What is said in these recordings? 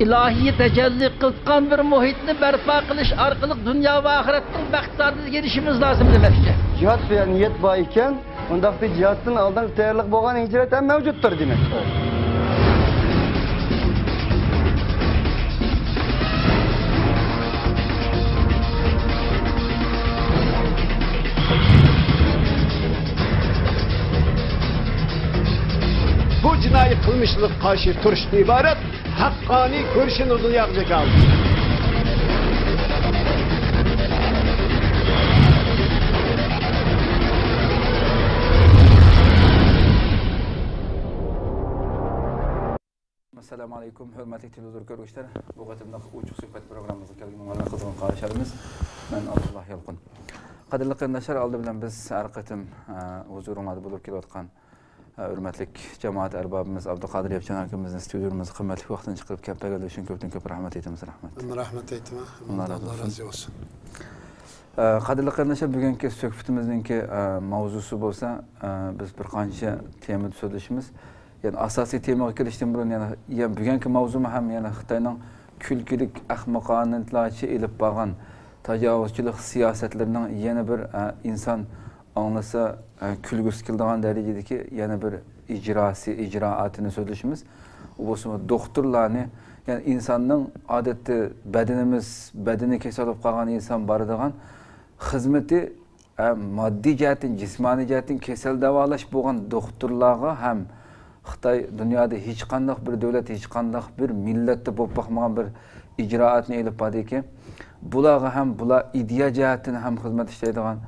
ilahiy tecelli kılkan bir muhitni berpa kılış arkalık dünya ve ahiretin bahtlarına gelişimiz lazım demekçe. Cihat veya niyet var iken, ondaki cihatın aldan tayyorluk bo'lgan hicret hem mevcuttur demek. Bu cinayet kılmışlık karşı turşu ibaret, hakkani kurşun uzun yakacak aldı. Assalamu alaikum, hürmetli televizyon görüşler. Bu qatimda uçuq söhbət proqramımıza gəlgənlərə qızğın qarşıladınız. Mən Abdullah Yalqın. Qadirli qardaşlar, aldı bilan biz hər qatim huzurunuzda bo'lib kelayotgan hürmetlik cemaat erbabımız Abdülkadir Yapcan hakimimizin stüdyomuzda kıymetli vaxtını çıkarıp kəmpəgəli üçün köp rahmet etimiz rahmet. Rahmet etmə. Allah razı olsun. Qadirli qardaşlar, bugünkü söhbətimizdeki mavzusu bolsa, biz bir qancha tema söylüşümüz. Yani asosiy temaga kirishdan burun yani bugünkü mavzum ham yani Xitoyning kulkilik ahmoqonatlarcha elib borgan tajovuzchilik siyosatlarining yana bir inson anlasa külgüsü kildiğin derecedeki yani bir icraatını söylüşümüz. O boşuma doktorlarını yani insanın adette bedeni kesilip kalan insan barıdığın hizmeti maddi cihetin, cismani cihetin kesel davalaş boğan doktorlarga hem Xitay dünyada hiç kandak bir devlet, hiç kandak bir millette bop bakmagan bir icraatını elip bardı ki bularga hem bular ideya cihetini hem hizmet işleydiğin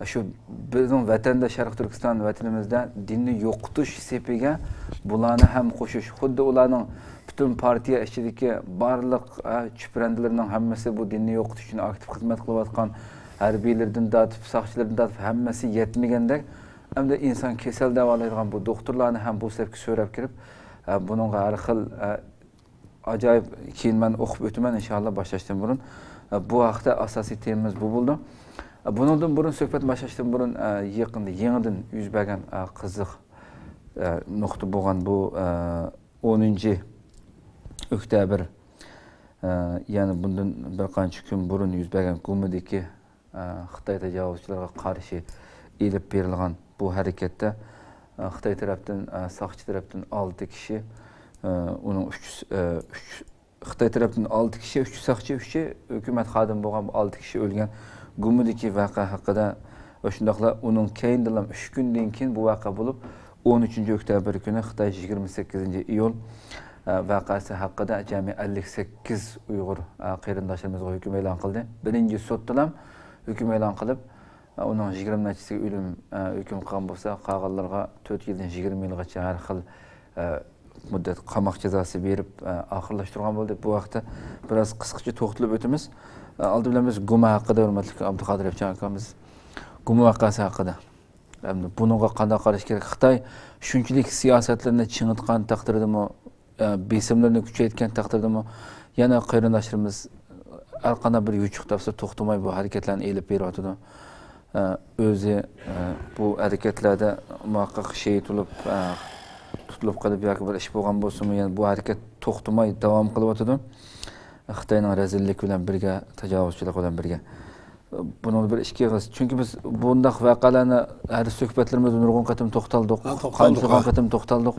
şu bizim vatanda Şarkı Türkistan vatanimizde dinni yo'qotish sepiga bularni ham qo'shish, xuddi ularning butun partiya ichidagi barliq chiprandilarning hammasi bu dinni yo'qotish uchun aktiv xizmat qilayotgan harbiylardan tortib, soqchilardan tortib hammasi yetmagandek, hamda inson kasal davolaydigan bu doktorlarni ham bu sepga so'rab kirib, buningga har xil ajoyib keyin men o'qib o'taman inshaalloh boshlashdan burun. Bu haqda asosiy temamiz bu bo'ldi. Bundan burun söhbət başlaşdan burun yaqında yenidən yüz bergan qiziq nöqtə bo'lgan bu 10 oktyabr yani bundan bir qancha kun burun yüz bergan Gumidagi Xitoy tajovuzchilariga qarshi elib berilgan bu harakatda Xitoy tarafdan soqchi tarafdan 6 kishi uning 3 Xitoy tarafdan 6 kishi, 3 soqchi, 3 hukumat xodimi bo'lgan 6 kishi o'lgan Gumidagi vaqa haqida va shundaqla uning keyindan 3 kundan keyin bu vaqa bo'lib 13 oktyabr kuni Xitoy 28-iyul vaqasi haqida jami 58 Uyg'ur qarindoshlarimiz hukm e'lon qildi. Birinchi sudda hukm e'lon qilib, uning 20 nachisiga o'lim hukm qilgan bo'lsa, qolganlarga 4 yildan 20 yilgacha har xil muddat qamoq jazosi berib oxirlashtirgan bo'ldi. Bu vaqtda biroz qisqacha to'xtalib o'tamiz. Aldı bilan biz Guma haqida hurmatli Abdulkadir Yapcan akamiz Guma vaqasi haqida. Bunga qanday qarash kerak? Xitoy shunchalik siyosatlarini chingitgan taqdirdami, besimlarni kuchaytirgan taqdirdami, yana qarindoshlarimiz har qanday bir yuchuq topsa to'xtamay bu harakatlarni elib beryapti. O'zi bu harakatlarda muhaqqaq tutilib qolib yoki bir ish bo'lgan bo'lsa-mu, yani bu harakat to'xtamay davom qilyapti. Xitoyning razillik bilan birga, tajovuzchilik bilan birga. Bunun bir ishga qiz. Chunki biz bundaq voqealarni har suhbatlarimizda nurg'un qatim to'xtaldik. Qancha qatim to'xtaldik.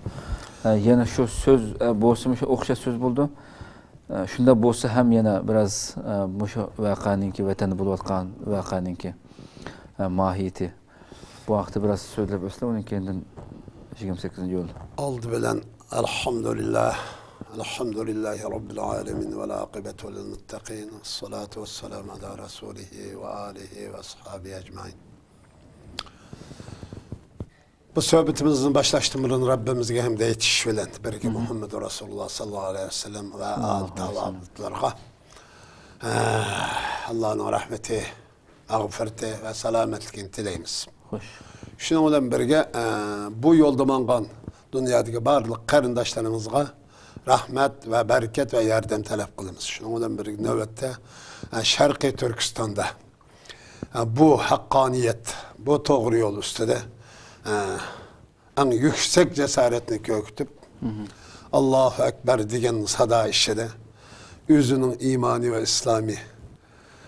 Yana shu so'z bo'lsa-mu, shu o'xshash so'z bo'ldi. Shunda bo'lsa ham yana biroz shu voqeaninki vatani bo'layotgan voqeaninki mohiyati. Bu haqda biroz so'zlab o'slar, uning keyin 28-iyul. Oldu bilan elhamdülillah. Elhamdülillahi Rabbil alemin ve l'aqibatu lil muttaqin. Esselatu vesselamu ala rasulihi ve alihi ve ashabihi ecmaîn. Bu sohbetimizin başlaştığımızın Rabbimizge hem de yetiş bilen bereke Muhammed Resulullah sallallahu aleyhi ve sellem ve al tavabıtlarga Allah'ın rahmeti, ağfirti ve selametlikin dileyimiz. Şunun olan birge bu yolda mangan dünyadaki barlık qarindaşlarımızga rahmet ve bereket ve yardım talep kılımız. Şunun bir nöbette Şarkı Türkistan'da bu hakkaniyet, bu doğru yol üstüde en yüksek cesaretini köktüp Allahu Ekber diyen sada işede özünün imani ve İslami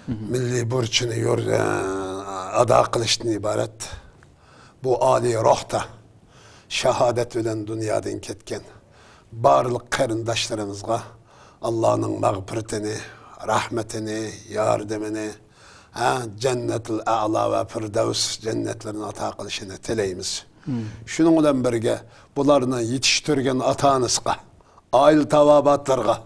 milli burçunu ada kılıştan ibaret. Bu Ali ruhta şehadet bilen dünyadan ketken barlık karındaşlarımızga Allah'ın mağfiretini, rahmetini, yardımını, cennetul a'la ve firdevs cennetlerini ata kılışını tileyimiz. Şunun bilen birge bularını yetiştirgen atanızga, aile tavabatlarga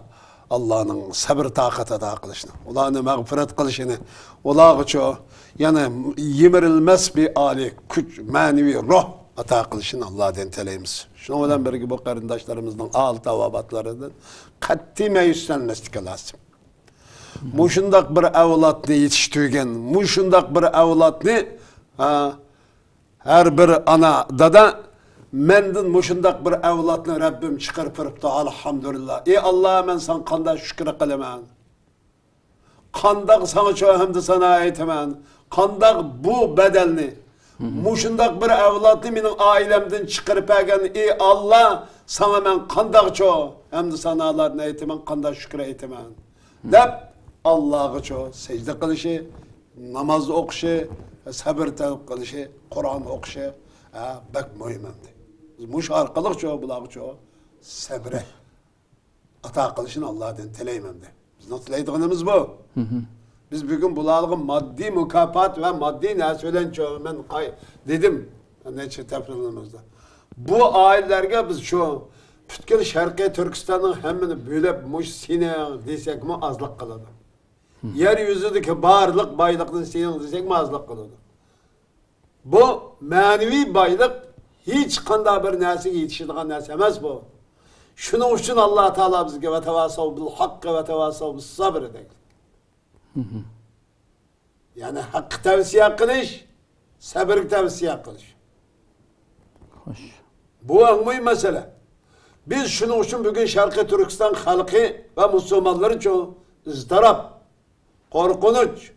Allah'ın sabır takat ata kılışını, ulanı mağfiret kılışını, ulağı çoğu yani yemirilmez bir ali, güç, manevi ruh ata kılışını Allah'dan tileyimiz. Şunun bilen birge bu karındaşlarımızın aile tavabatlarından kat'i meyüslenmeslik lazım. Muşundak bir evlatını yetiştirgen, muşundak bir evlatını her bir ana dada mendin muşundak bir evlatını Rabbim çıkarıp da elhamdülillah. Ey Allah'a men sana kanda şükür kılemen. Kandak sana çoğu hem de sana aytemen. Kandak bu bedelini. Muşundak bir evlatını benim ailemden çıkarıp egen. Ey Allah sana men kandak çoğu hem de sana Allah'ın aytemen, kandak şükür aytemen. Dep Allah'a çoğu secde kılışı, namaz okuşu, sabır kılışı, Kur'an okuşu, bek mühimdi. Muş arkalık çoğu, bulağı çoğu, sabre, ata kılışını Allah'tan tileyimdi. Biz nasıl tileydiğimiz bu? Biz bugün bulağın maddi mükafat ve maddi nesölen çoğu, ben dedim, neçe tefrilimizde. Bu ailelerge biz çoğu, Pütkül Şarkı Türkistan'ın hemini bölüp muş sine desek mi azlık kıladı. Yeryüzündeki barlık baylıktan sine desek mi azlık kıladı. Bu manevi baylık hiç kanda bir nesi yetiştirdiğin nesi emez bu. Şunun için Allah Teala bizge ve tevasav bil hakkı ve tevasav bil sabr edek. Yani hakkı tavsiye kılış, sabır tavsiye kılış. Hoş. Bu önemli mesele. Biz şunun için bugün Şarkı Türkistan halkı ve Müslümanları çoğu ızdırap, korkunç,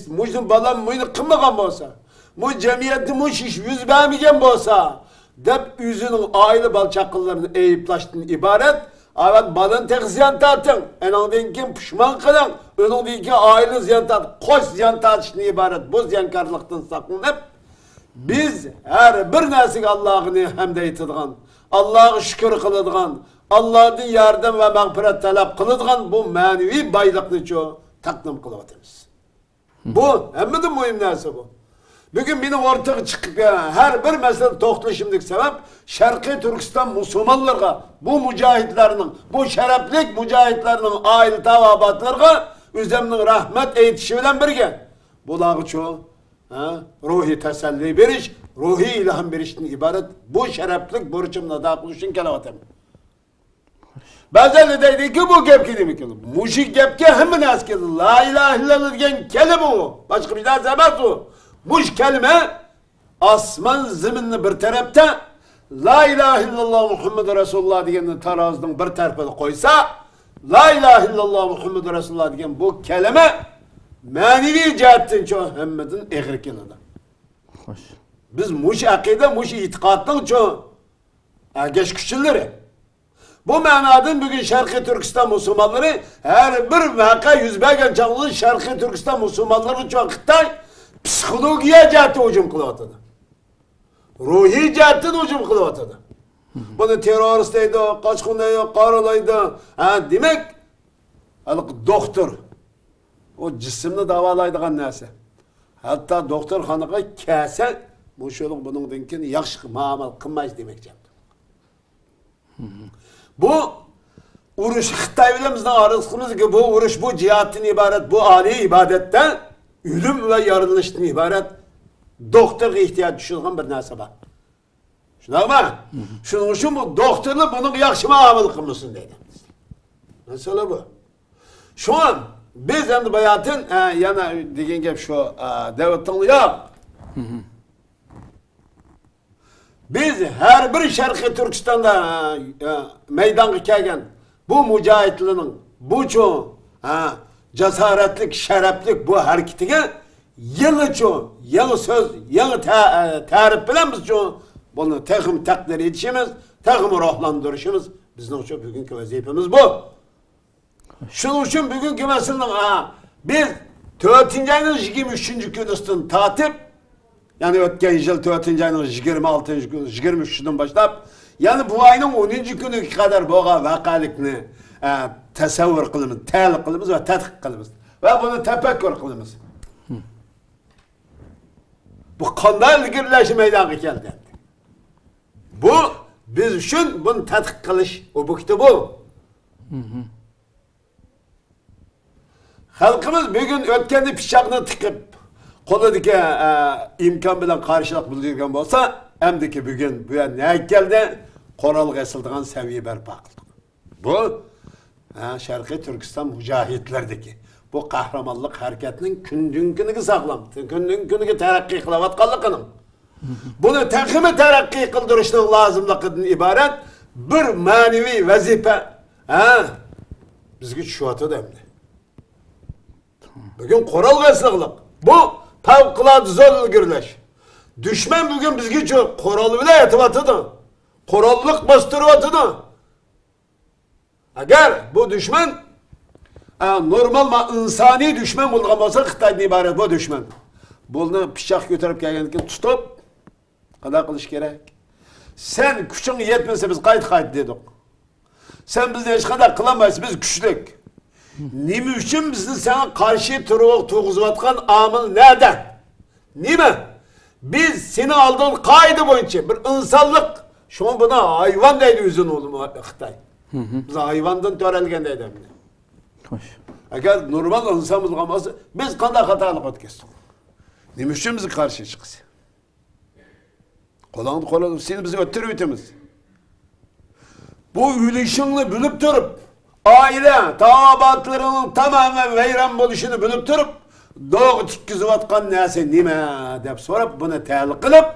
muşun balam muyunu kımmagan olsa, mu cemiyeti muş iş yüz vermeyeceğim olsa, dep yüzünün aile balçaklarını eğiplaştığın ibaret, evet balın tek ziyan tartın, enandan kim pişman kılın, önündeki aile ziyan tart, koş ziyan tartışın ibaret, bu ziyankarlıktan saklanıp, biz her bir nesik Allah'ını hamd eytidigan, Allah'a şükür kılıdgan, Allah'ın yardım ve mağfiret talep kılıdgan bu manevi baylıklı çoğu takdim kılıvatımız. Bu hemmetin mühim nesi bu. Bugün benim ortaya çıkıp her bir mesele toxtlaşımdık sebep Şarkı Türkistan Müslümanlarına, bu mücahitlerinin, bu şereflik mücahitlerinin aile tavabatlarına üzerinin rahmet eğitişi bilen birge. Bulağı çoğu ruhi teselli beriş, ruhi ilham berişten ibaret bu şereflik borçumla da kılışın kelavatım. Bazen deydi ki bu gep demek ki. Muşik gepke hemen askedi. La ilahe illallah diyen kelime o. Başka bir daha zemez o. Muş kelime asman zeminli bir tarafta La ilahe illallah Muhammed Resulullah diyen tarazının bir tarafına koysa La ilahe illallah Muhammed Resulullah diyen bu kelime manevi cihetten çoğu hemmetin ehir kelime. Hoş. Biz muş akide, muş itikadın çoğu geç küçülleri. Bu manadan bugün Şarkı Türkistan Müslümanları her bir vaka yüz belgen canlı Şarkı Türkistan Müslümanları çoğu Xitay psikolojiye cihati hücum kılıvatıdı. Ruhi cihatten hücum kılıvatıdı. Bunu terörist deydi, kaçkın deydi, karılaydı. Demek doktor o cisimni davalaydigan narsa. Hatta doktorxonaga kelsa bu şöyle bunun keyin yaxshi muomala qilmaysiz demekçi. Bu urush Xitoy bilan bizning orasımızda bu urush bu cihatdan ibaret, bu ali ibadetten ölüm ve yarılıştan ibaret doktorga ihtiyoç tushadigan bir narsa bor. Shunaqmi? Shuning uchun bu doktorlar bunun yaxshi muomala qilmasin deydi. Mesele bu. Şu an biz endi bayatın yana degan gap shu davlatning yo'q. Biz her bir Şarkı Türkistan'da meydana kelgan bu mücahitlerin bu çoğu cesaretlik, şereflik bu hareketiga yeni çoğu, yeni söz, yeni tarif bilen biz çoğu bunu takdir edişimiz, takım ruhlandırışımız bizning şu bugünkü vazifemiz bu. Şunun için bugünkü mesela biz 4. ayının 23. günüsün tatip, yani ötken yıl 4. ayının 26. günü 23'ünden başlap, yani bu ayının 10. günü kadar boğa vakalikni tasavvur kılımız, teylik kılımız ve tetkik kılımız ve bunu tefekkür kılımız. Bu kanday ilgirleşi meydana geldi. Bu biz için bunu tetkik kılış obuktu bu. Halkımız bugün ötkendi pişakını tıkıp koludaki imkan bilen karşılık bildirgen olsa emdiki bugün bu ne geldi? Koral kesildiğin seviye berpa kıldık. Bu Şarkı Türkistan mücahitlerdeki bu kahramanlık hareketinin kündün günü sağlam, kündün günü terakki kılavatkallıkının. Bunu tekimi terakki kıldırışının lazımlıkından ibaret bir manevi vazife. Bizge şu atı demdi. Bugün koral kesildik. Bu fevkalade zor ilgirleş. Düşman bugün bizge çok koralı bile yatıvatıdı. Korallık bastırıvatıdı. Eğer bu düşman normal insani düşman bulgan olsa Xitay'dan ibaret bu düşman. Bunu pişak götürüp gelgenken tutup kadar kılış gerek. Sen küçüğün yetmese biz kayıt dedik. Sen bizden hiç kadar kılamayız, biz güçlük. Nime için bizni sana karşı tuğuzuvatkan amıl nerede? Nime? Biz seni aldığın kaydı boyunca bir insanlık, şu an buna hayvan deydi yüzün oğlum Xitay. Biz hayvandan törelgen deydi. Hoş. Eğer normal insanımız olmazsa biz kadar hatalık ötkestik. Nime için bizi karşı çıksın? Kolanı seni bizi öttürü bitimiz. Bu ülüşünü bülüp durup, aile, tabatlarının tamamen veyran buluşunu bülüp durup, doğu tikkizvatkan neyse nime deyip sorup bunu tehlik kılıp,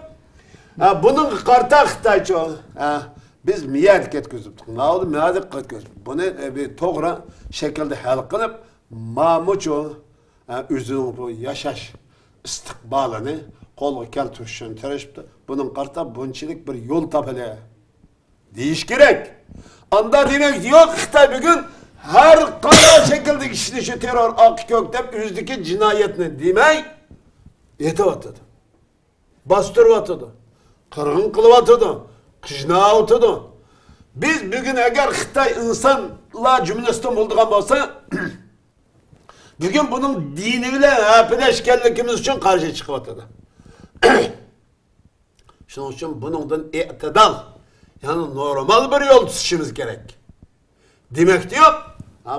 bunun karta Xitayçı biz miyad ketkizip, ne oldu miyad ketkizip, bunu bir toğra şekilde hal kılıp, mamuçu üzünün bu yaşaş istikbalını kolu keltuşun terişipti. Bunun karta bunçilik bir yol tapılı. Deyiş gerek. Anda demek yok Xitay bugün her kadar şekilde kişinin şu terör ak köktep üzdeki cinayetini demey yetevatıdı. Bastırvatıdı. Kırgın kılıvatıdı. Kışnavatıdı. Biz bugün eğer Xitay insanla cümlesinden bulduğum olsa bugün bunun dini bile hapileşkenlikimiz için karşı çıkıvatıdı. Şunun için bunun itidal, yani normal bir yol tutuşumuz gerek. Demek diyor,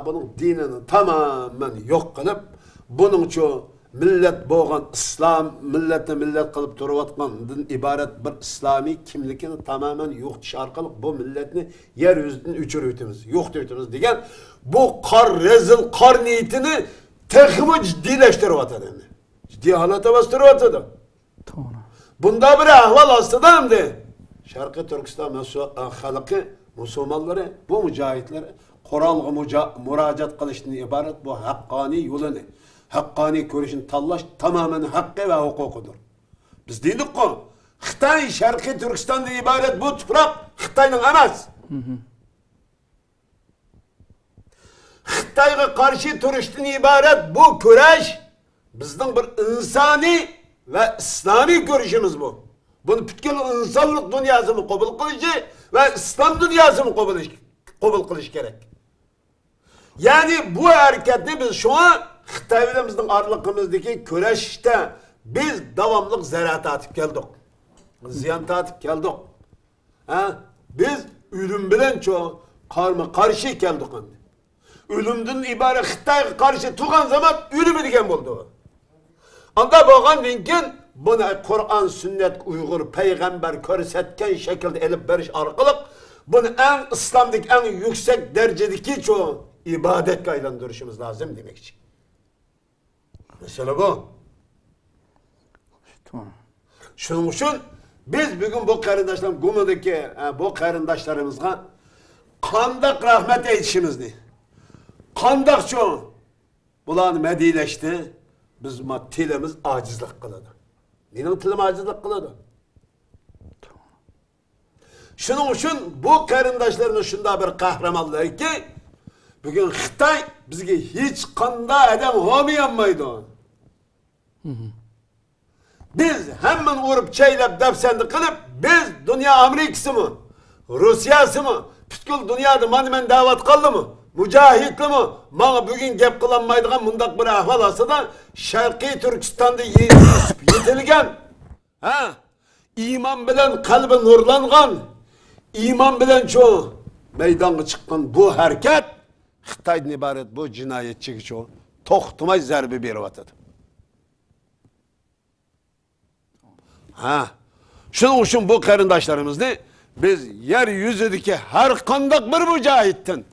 bunun dinini tamamen yok kılıp, bunun için millet boğan İslam, milleti millet kılıp duruvatkandan ibaret bir İslami kimlikini tamamen yok şarkılık bu milletini yeryüzünden üçürüytümüz, yok deytimiz degen, bu rezil kar niyetini tekimi ciddileştirivatıdı. Ciddi halata bastırıvatıdı. Tamam. Bunda bir ahval aslında de. Şarkı Türkistan halkı, Müslümanları, bu mücahitleri Kur'an'a müracaat kılışından ibaret bu hakkani yolunu, hakkani görüşün tallaş tamamen hakkı ve hukukudur. Biz dedik ki, Xitay Şarkı Türkistan'dan ibaret bu toprak Xitay'ın emas. Xitay'a karşı turuştan ibaret bu küreş bizden bir insani ve İslami görüşümüz bu. Bunu bütün insanlık dünyasını kabul kılışı ve İslam dünyasını kabul kılışı gerek. Yani bu hareketi biz şu an Xitay'ımızın arlıkımızdaki küreşte biz devamlık zeraat atıp geldik. Ziyan atıp geldik. Biz ölüm bilen çoğu karşı geldik. Ölümden ibaret Xitay'a karşı tuğan zaman ölümü diken buldu. Anda boğan dinkin bunu Kur'an, sünnet, Uygur, peygamber körsetken şekilde elip beriş arkalık bunu en İslam'daki en yüksek derecedeki çoğu ibadet aylandırışımız lazım demek için. Mesela bu. Tamam. Şunun için biz bugün bu karındaşlarım, Gumu'daki bu karındaşlarımızga kandak rahmet eytişimizni. Kandak çoğu. Bulan medileşti. Biz tilimiz acizlik kıladı. Benim tilim acizlik kıladı. Şunun için bu karındaşlarımız şunda bir kahramanlığı ki bugün Xitay bizge hiç qanday adam olmayanmaydı. Biz hemen urup çaylap dafsandı qilib, biz dünya Amerikası mı? Rusyası mı? Bütkül dünyada men davat qildi mı? Mücahitli mi? Bana bugün gep qılanmaydigan mundaq bir ahval asıda Şarkı Türkistan'da yetilgen. Ha? İman bilen kalbi nurlangan, iman bilen çoğu meydana çıkan bu hareket Xitay'dan ibaret bu cinayetçi çoğu toxtumay zərbi berib atadı. Ha. Şunun için bu qarindaşlarımızı biz yeryüzüdeki her kandak bir mücahittin,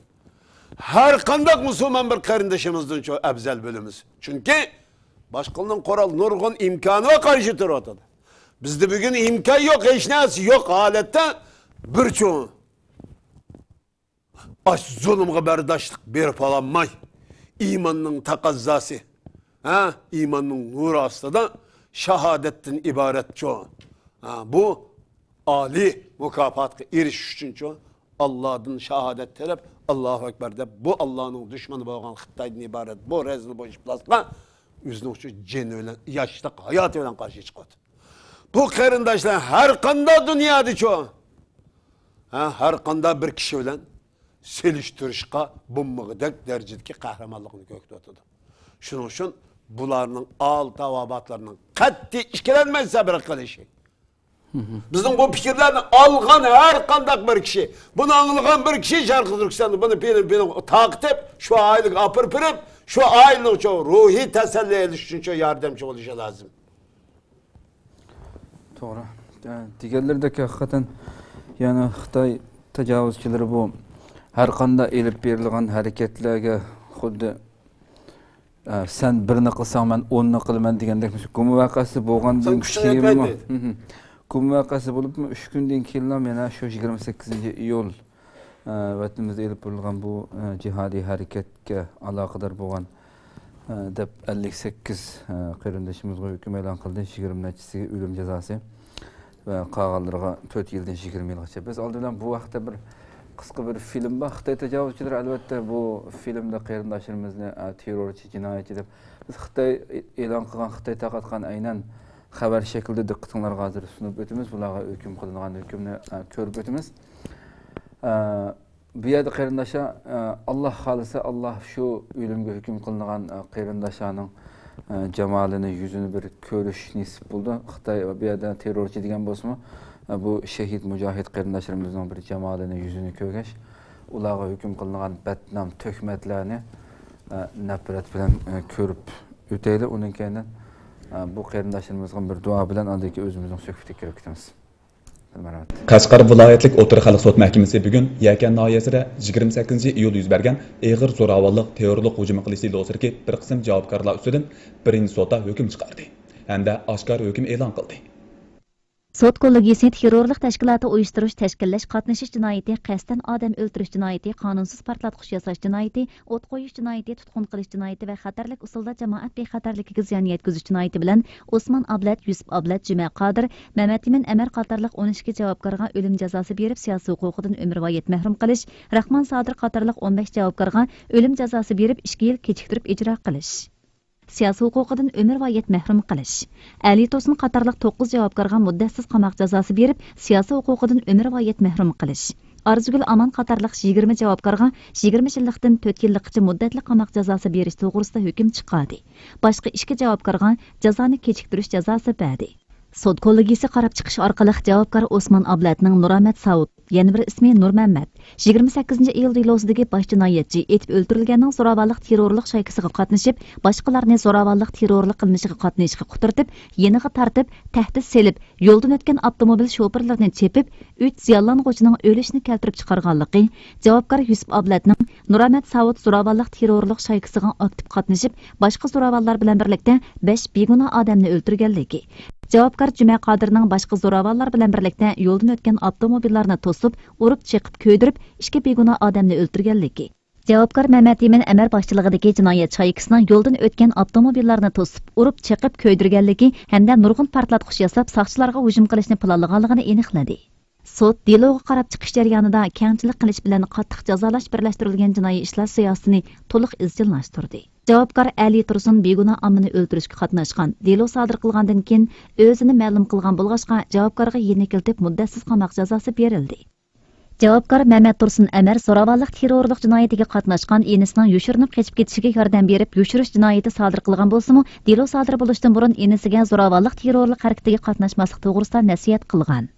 her kandak Müslüman bir qarindaşımızdan çok abzal bölümüz. Çünkü başkanın koral nurgun imkanı karşı durdu. Bizde bugün imkan yok, hiç nesi yok halette birçoğu. Aç zulümge berdaşlık berip alanmay. İmanın takazzası. Ha? İmanın nuru aslında şahadetten ibaret çoğu. Ha, bu Ali mükafatı eriş için çoğu. Allah'ın şahadet talep, Allahu Ekber de bu Allah'ın düşmanı boğan Xitay'dan ibaret bu rezil boşup lasla yüzünü uçu cen öyle, yaşlık hayat öyle karşı çıkıyor. Bu qarindaşlar her kanda dünyada çoğu. Ha, her kanda bir kişi öyle seliştirişka bummıgıdak derecedeki kahramanlığını gökte oturdu. Şunun için bularının alt avabatlarının katli işkilenmezse bir kılışı. Bizim bu fikirlerini algan her kandak bir kişi, bunu anlayan bir kişi Şarkı Türkistan'da bunu benim takip, şu aylık apırpırıp, şu aylık çok ruhi teselli ediş için çok yardımcı oluşu lazım. Doğru. Yani diğerlerdeki hakikaten yani Xitay tecavüzçileri bu her kanda elip berilgan hareketlerge xuddi sen birini qilsang men 10ni qilaman degandek kum vaqasi bo'lgandan keyin kum vaqasi bo'libmi 3 kundan keyin yana shu 28-iyul vatanimizda elib berilgan bu jihodiy harakatga aloqador bo'lgan deb 58 qarindoshimizga hukm e'lon qildi. 20-nachisiga o'lim jazosi va qolganlarga 4 yildan 20 yilgacha. Biz oldindan bu vaqtda bir qisqa bir film bor. Xitoy tajovuzchilari albatta bu filmda qarindoshlarimizni terrorchi, jinoyatchi deb biz Xitoy e'lon qilgan, Xitoy tarqatgan aynan xabar shaklida diqqatinglarga hozir sunib o'tamiz. Bularga hukm qilingan hukmni ko'rib o'tamiz. Bu yerda qarindoshlar Alloh xolisa Alloh shu o'limga hukm qilingan qarindoshlarning jamolini, yuzini bir ko'rish nasib bo'ldi. Xitoy bu yerda terrorchi degan bo'lsa-mu, bu şehit mücahit qarindoshlarımızın bir jamolini, yüzünü ko'rgach, ularga hukm qilingan badnam töhmatlarni nafrat bilan ko'rib o'tayli. Undan keyin bu qarindoshlarımizga bir duo bilan aldiki o'zimizning söhbatga kirib ketamiz. Qashqar viloyatlik O'rta xalq sud mahkamasi bugun Yakan noyasida 28-iyul yuz bergan ig'ir zo'ravonlik, terrorlik hujumi qilish do'sirki bir qism javobgarlar ustidan birinchi sudda hukm chiqardi hamda oshkor hukm e'lon qildi. Sud kollegiyasi terrorlik tashkiloti uyushtirish, tashkillash, qatnashish jinoyati, qasddan odam o'ldirish jinoyati, qonunsiz portlatqich yasash jinoyati, o't qo'yish jinoyati, tutqun qilish jinoyati va xatarlik usulda jamoat bexatarligiga ziyon yetkazish jinoyati bilan Osmon Ablat, Yusuf Ablat, Juma Qodir, Mamat Imin Amar qatorliq 12 javobgarga o'lim jazosi berib, siyosiy huquqidan umrvoyat mahrum qilish, Rahmon Sodir qatorliq 15 javobgarga o'lim jazosi berib 2 yil kechiktirib ijro qilish. Siyasi huquqidan umrvoyat mahrum qilish. Ali To'sin qatorliq 9 javobgarga muddatsiz qamoq jazosi berib, siyasi huquqidan umrvoyat mahrum qilish. Arzugul Aman qatorliq 20 javobgarga 20 yillikdan 4 yillikcha muddatli qamoq jazosi berish to'g'risida hukm chiqadi. Boshqa 2 javobgarga jazoni kechiktirish jazosi berdi. Sud kollegiyasi qarab chiqish orqali javobgar Osmon Ablatning Nuramat Saud, yana bir ismi Nurmamat, 28-iyul delosidagi bosh jinoyatchi etib o'ldirilganning zo'ravonlik terrorlik shaykasiga qatnashib, boshqalarni zo'ravonlik terrorlik qilmishiga qatnashishga qutirtib, yeniga tartib, tahdid selib, yo'ldan o'tgan avtomobil shoferlarini chepib, 3 ziyonlanuvchining o'lishini keltirib chiqarganligi, javobgar Yusuf Ablatning Nuramat Saud zo'ravonlik terrorlik shaykasiga aktiv qatnashib, boshqa zo'ravonlar bilan birlikda 5 begunoh odamni o'ldirganligi. Javobgar Juma Qodirning boshqa zo'ravonlar bilan birlikda yo'ldan o'tgan avtomobillarni to'sib, urib chiqib ko'ydirib, 2 begunoh odamni o'ldirganligi. Javobgar Mamat Imin Amar boshchiligidagi jinoyat shaykasining yo'ldan o'tgan avtomobillarni to'sib, urib chiqib ko'ydirganligi hamda nurg'un portlatqich yasab, soqchilarga hujum qilishni planlaganligini aniqladi. Sud deloga qarab chiqish jarayonida kengchilik qilish bilan qattiq jazolash birlashtirilgan jinoiy ishlar siyosatini to'liq izchillashtirdi. Javobgar Ali Tursun beguna ommani o'ldirishga qatnashgan, delo sodir qilgandan keyin o'zini ma'lum qilgan bo'lg'achqa javobgarga yenikiltib muddatsiz qamoq jazosi berildi. Javobgar Mehmet Tursun Ömer zo'ravonlik terrorlik jinoyatiga qatnashgan enisining yoshirinib qochib ketishiga yordam berib, yoshirish jinoyati sodir qilgan bo'lsa-mu, delo sodir bo'lishdan burun enisiga zo'ravonlik terrorlik harakatiga qatnashmaslik to'g'risida nasihat qilgan.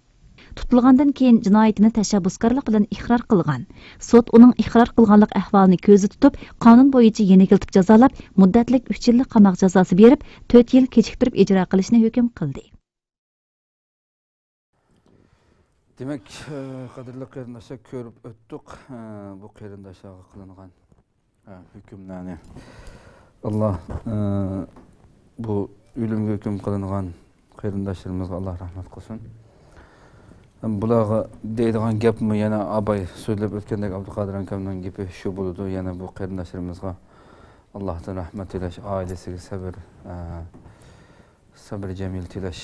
Tutilgandan keyin jinoyatini tashabbuskorlik bilan iqror qilgan. Sud uning iqror qilganlik ahvolini ko'zda tutib, qonun bo'yicha yenikiltib jazolab, muddatlik 3 yillik qamoq jazosi berib, 4 yil kechiktirib ijro qilishni hukm qildi. Demek, qadrli qarindoshlar, ko'rib o'tdik bu qarindoshlarga qilingan hukmlarni. Allah bu o'limga hukm qilingan qarindoshlarımizga Allah rahmat qilsin. Bularga deydigan gapmi yana abay so'zlab o'tgandek Abduqodir akamning gapi shu bo'ldi. Yana bu qarindoshlarimizga Allohdan rahmat tilash, oilasiga sabr jamil tilash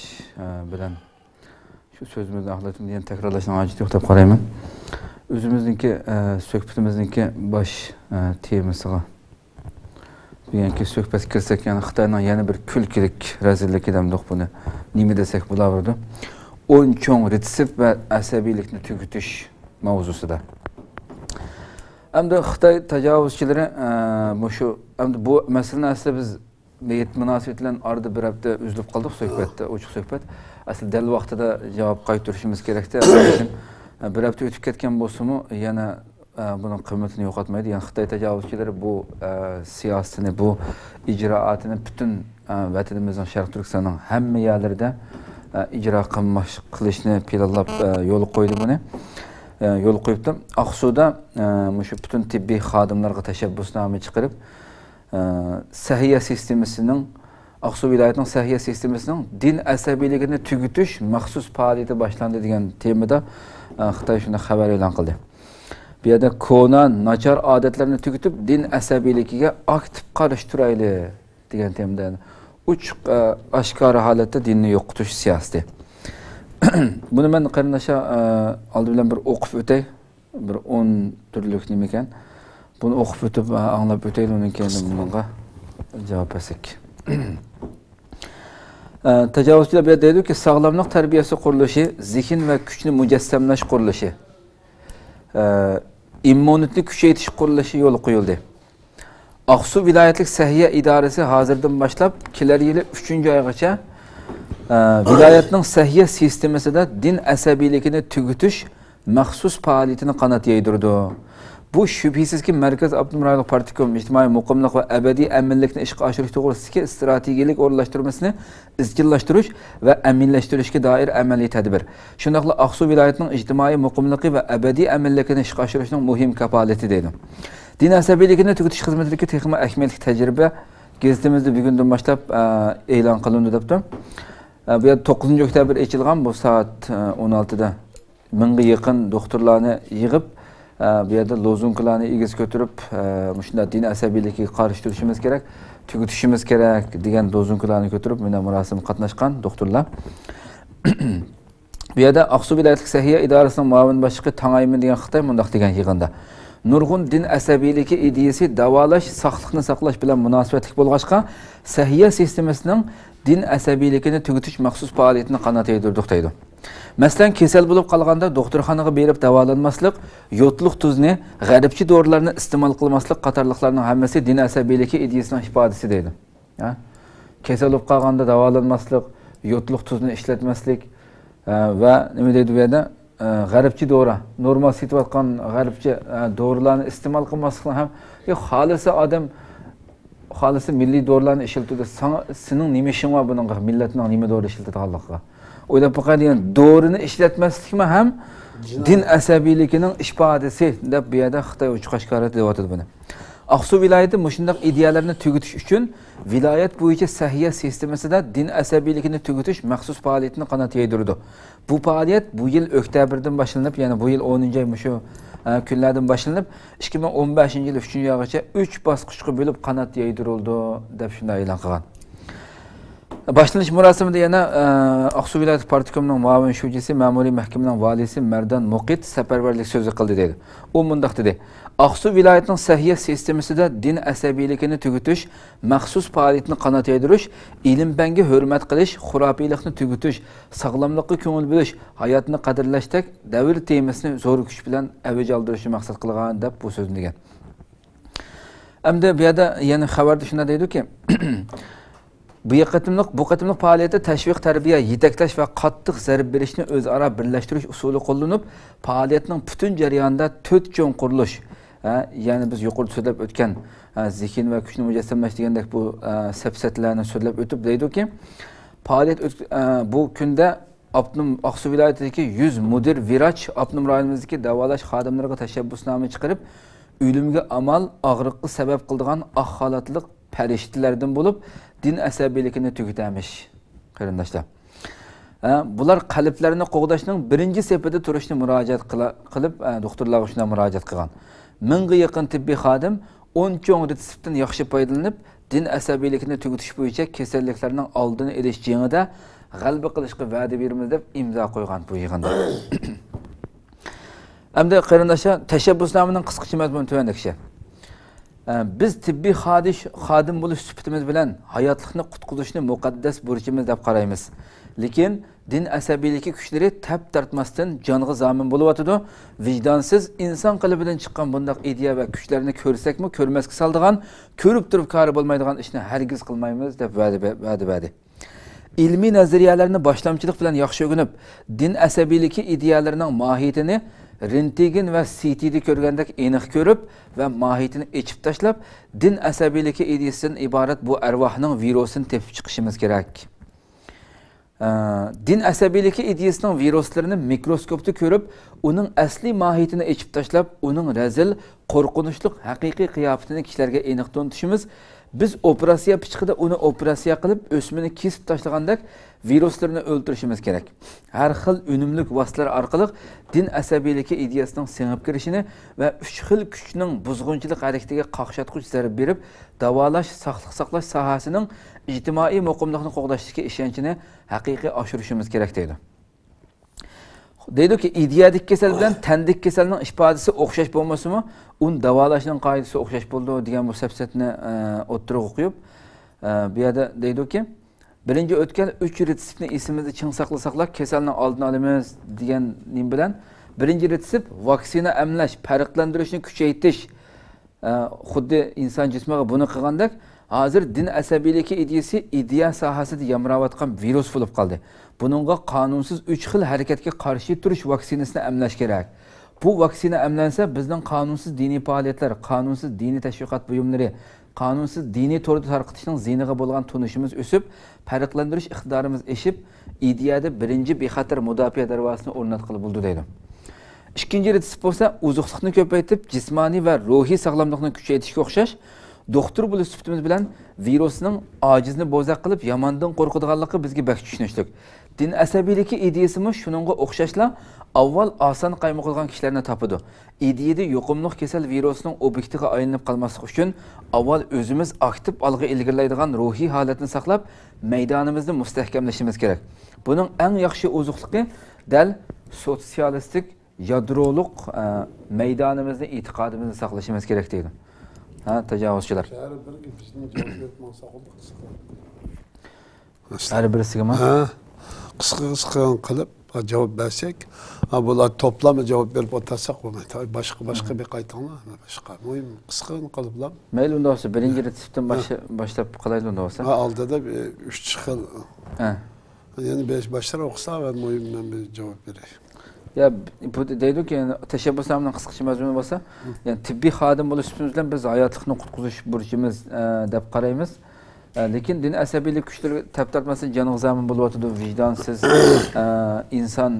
bilan shu so'zimizni axlatib yana takrorlashning hojati yo'q deb qarayman. O'zimizningki suhbatimizningki bosh temasiga bugungi suhbat kirsak, yana Xitoyning yana bir kulkilik razillik edamdiq buni. Nima desak bo'lardi? 10 cho'ng retsept va asabiylikni tugutish mavzusida. Hamda Xitoy tajovuzchilari bu masalani aslida biz niyat munosabat bilan orada bir hafta uzilib qoldik suhbatda, ochiq suhbat. Aslida dal vaqtida javob qaytarishimiz kerakda. Bir hafta o'tib ketgan bo'lsa-mu, yana buning qiymatini yo'qotmaydi. Ya'ni Xitoy tajovuzchilari bu siyosatini, bu ijroatini butun vatanimizning Sharq Turkistonning hamma yerlarida ijro qilishni planlab yo'l qo'ydi buni. Yo'l qo'yibdi. Aqsuda shu butun tibbiy xodimlarga tashabbusnoma chiqarib, sahiya sistemasining Aqsu viloyatining sahiya sistemasining din asabiyligini tugutish maxsus faoliyati boshlandi degan temada Xitoy shuni xabar e'lon qildi. Bu yerda ko'nan nachar odatlarni tugutib, din asabiyligiga aktiv qarash turayli degan temada uch oshkora holatda dinni yo'qotish siyosati. Buni men qarindoshlar oldi bilan bir o'qib o'tay. Bir 10 turlik nima ekan. Buni o'qib o'tib anglab o'taylik, undan keyin bunga javob bersak. Tajovuzchilar bu yerda deydi-ki, sog'lomlik tarbiyasi qurilishi, zehn va kuchni mujassamlash qurilishi, immunitetni kuchaytirish qurilishi yo'l qo'yildi. Aqsu viloyatlik sahiya idorasi hozirdan boshlab kelar yili 3-oygacha viloyatning sahiya sistemasida din asabiyligini tugutish maxsus faoliyatini qanot yaydirdi. Bu shubhisizki Markaz Abdumrayliq Partikom ijtimoiy muqimlik va abadiy aminlikni ishga oshirish to'g'risidagi strategik o'rnashtirmasini izchillashtirish va aminlashtirishga doir amaliy tadbir. Shundaqla Aqsu viloyatining ijtimoiy muqimligi va abadiy aminlikni ishga oshirishning muhim kapolati deydi. Din asabiyligini tugutish xizmatidagi texnik ahmiyatli tajriba gazetimizda bugundan boshlab e'lon qilindi debdi. Bu 9 oktyabr ochilgan, bu soat 16 da 1000 ga yaqin doktorlarni yig'ib bu yerda lozunkalarni egiz ko'tarib, shunday din asabiyligiga qarshi turishimiz kerak, tugutishimiz kerak degan lozunkalarni ko'tarib, mana murosimda qatnashgan doktorlar. Bu yerda Aqsu viloyatlik sahiya idorasining muavin boshlig'i Tangaymin degan Xitoy mundaq degan yig'inda nurg'un din asabiyligi ideyasi davolash, saqliqni saqlash bilan munosabatli bo'lg'achqa, sahiya sistemasining din asabiyligini tugutish maxsus faoliyatini qanot yaydirdik deydi. Masalan, kasal bo'lib qolganda doktorxonaga berib davolanmaslik, yotliq tuzni, g'arbchi dorilarni iste'mol qilmaslik qatorliqlarning hammasi din asabiyligi ideyasining ifodasi deydi. Kasal bo'lib qolganda davolanmaslik, yotliq tuzni ishlatmaslik va nima deydi bu yerda? G'arbchi dori, normal setayotgan g'arbchi dorilarni iste'mol qilmaslikni ham xolisi odam xolisi milliy dorilarni ishlatadi. Sening nima ishing bor buningga, millatning nima dori ishlatadiganligiga? O'ylab boqadigan dorini ishlatmaslikmi ham din asabiyligining ifodasi deb bu yerda Xitoy uchiqashqari deyotdi buni. Aqsu viloyati mushundaq ideyalarni tugutish uchun viloyat bo'yicha sahiya sistemasida din asabiyligini tugutish maxsus faoliyatini qanot yaydirdi. Bu faoliyat bu yil oktyabrdan boshlanib, ya'ni bu yil 10-oy shu kunlardan boshlanib 2015-yil 3-oygacha 3 bosqichga bo'lib qanot yaydirildi deb shunday e'lon qilgan. Boshlanish marosimida yana Aqsu viloyat partikomining muavin shuvchisi, ma'muriy mahkamaning valisi Mardan Muqit safarbarlik so'zi qildi dedi. U mundaq dedi: Aqsu viloyatining sahiya sistemasida din asabiyligini tugutish, maxsus faoliyatni qanot yaytirish, ilm-fanga hurmat qilish, xurofiylikni tugutish, sog'lomlikka ko'ngil bo'lish, hayotni qadrlashdek davr temasini zo'r kuch bilan avj oldirishni maqsad qilgan deb bu so'zni degan. Hamda bu yerda yana xabarda shunday deydi-ki, bu qatimliq faoliyatda tashviq tarbiya, yetaklash va qattiq zarb berishni o'zaro birlashtirish usuli qo'llanib, faoliyatning butun jarayonida 4 cho'ng qurilish, ya'ni biz yuqorida so'zlab o'tgan zehn va kuchni mujassamlash degandek bu safsatlarni so'zlab o'tib deydi-ki, faoliyat bu kunda Aqsu viloyatidagi 100 mudir viraj Abnum rayonimizdagi davolash xodimlariga tashabbusnoma chiqarib, o'limga amal og'riqqa sabab qiladigan oq holatliq farishtalardan bo'lib, din asabiyligini tugutamish. Qarindoshlar. Bular qalblarini qo'g'dashning birinchi sepida turishni murojaat qilib, doktorlarga shunday murojaat qilgan. 1000 ga yaqin tibbiy xodim 10 cho'ng retseptdan yaxshi foydalanib, din asabiyligini tugutish bo'yicha kasalliklarning oldini olish jangida g'alaba qilishga va'da beramiz deb imzo qo'ygan bu yig'inda. Hamda qarindoshlar, tashabbusnomaning qisqacha mazmuni tuvandakcha. Biz tibbiy xodim bo'lish sifatimiz bilan hayotlikni qutqizishni muqaddas burchimiz deb qaraymiz. Lekin din asabiyligi kuchlari tap tortmasdan jonga zomin bo'layotdi. Vijdonsiz inson qalbidan chiqqan bunday ideya va kuchlarni ko'rsakmi, ko'rmasga saldigan, ko'rib turib kori bo'lmaydigan ishni hargiz qilmaymiz deb va'da. Ilmiy nazariyalarni boshlamchilik bilan yaxshi o'rganib, din asabiyligi ideyalarining mohiyatini rentgen va CT'da ko'rgandek aniq ko'rib va mohiyatini echib tashlab, din asabiyligi ideyasidan iborat bu arvohning virusini tepib chiqishimiz kerak. Din asabiyligi ideyasining viruslarini mikroskopda ko'rib, uning asli mohiyatini echib tashlab, uning razil, qo'rqinchli haqiqiy qiyofatini kishilarga aniq to'ntishimiz, biz operatsiya pichqida uni operatsiya qilib, o'smini kesib tashlagandek viruslarni o'ldirishimiz kerak. Har xil unumli vositalar orqali din asabiyligi ideyasining singib kirishini va 3 xil kuchning buzg'unchilik harakatiga qaqshatquch zarb berib, davolash, saqliq saqlash sohasining ijtimoiy muqimlikni qo'g'dashdagi ishonchini haqiqiy oshirishimiz kerak deydi. Deydi-ki, ideyadik kasal bilan tandik kasalning ifodasi o'xshash bo'lmasa-mu, uni davolashning qoidasi o'xshash bo'ldi degan bu safsatni o'ttirib o'qib, bu yerda deydi-ki, birinchi o'tgan 3 retseptni esimizda ching saqlasak, kasalning oldini olamiz degan nim bilan birinchi retsept vaksina emlash, farqlantirishni kuchaytirish, xuddi inson jismiga buni qilgandek, hozir din asabiyligi ideyasi ideya sohasida yamrayotgan virus bo'lib qoldi. Buningga qonunsiz 3 xil harakatga qarshi turish vaksinasini emlash kerak. Bu vaksina emlansa, bizning qonunsiz diniy faoliyatlar, qonunsiz diniy tashviqot buyumlari, qonunsiz diniy to'rda tarqatishning ziniga bo'lgan tunishimiz o'sib, farqlantirish iqtidorimiz eshib, ideyada birinchi bexatar mudofaa darvozasini o'rnatqili bo'ldi deydi. Ikkinchi retsept bo'lsa, uzuqlikni ko'paytirib, jismoniy va ruhiy sog'lomlikni kuchaytirishga o'xshash, doktor bo'lish sifatimiz bilan virusning ojizni bo'zaq qilib, yomondan qo'rqadiganligi bizga bak tushunishlik. Din asabiyligi ideyasimi shuningga o'xshashla avval oson qaymoq qilgan kishilarni topadi. Ideyada yuqumli kasal virusning obyektiga aylanib qolmaslik uchun avval o'zimiz aktiv olg'a ilgirlaydigan ruhiy holatni saqlab, maydonimizni mustahkamlashimiz kerak. Buning eng yaxshi ozuqligi dal sotsialistik yadroliq maydonimizni, e'tiqodimizni saqlashimiz kerak deydi. Tajovuzchilar. Har birisiga qisqa qilib javob bersak, bular to'plama javob berib o'tsak bo'lmaydi. Boshqa bir qaytanglar, boshqa. Muhim qisqa qiliblar. Mayli unda bo'lsa, birinchi retseptdan boshlab qolaylik unda bo'lsa. Oldida 3 xil. Ya'ni 5 boshlar o'qisa va muhim men bir javob beray. Ya bu deydi-ki, tashabbuslarning qisqacha mazmuni bo'lsa, ya'ni tibbiy xodim bo'lish bilan biz hayotlikni qutqizish burchimiz deb qaraymiz. Lekin din asabiylik kuchlari tap tortmasdan jonga zamin bo'layotdi, vijdonsiz inson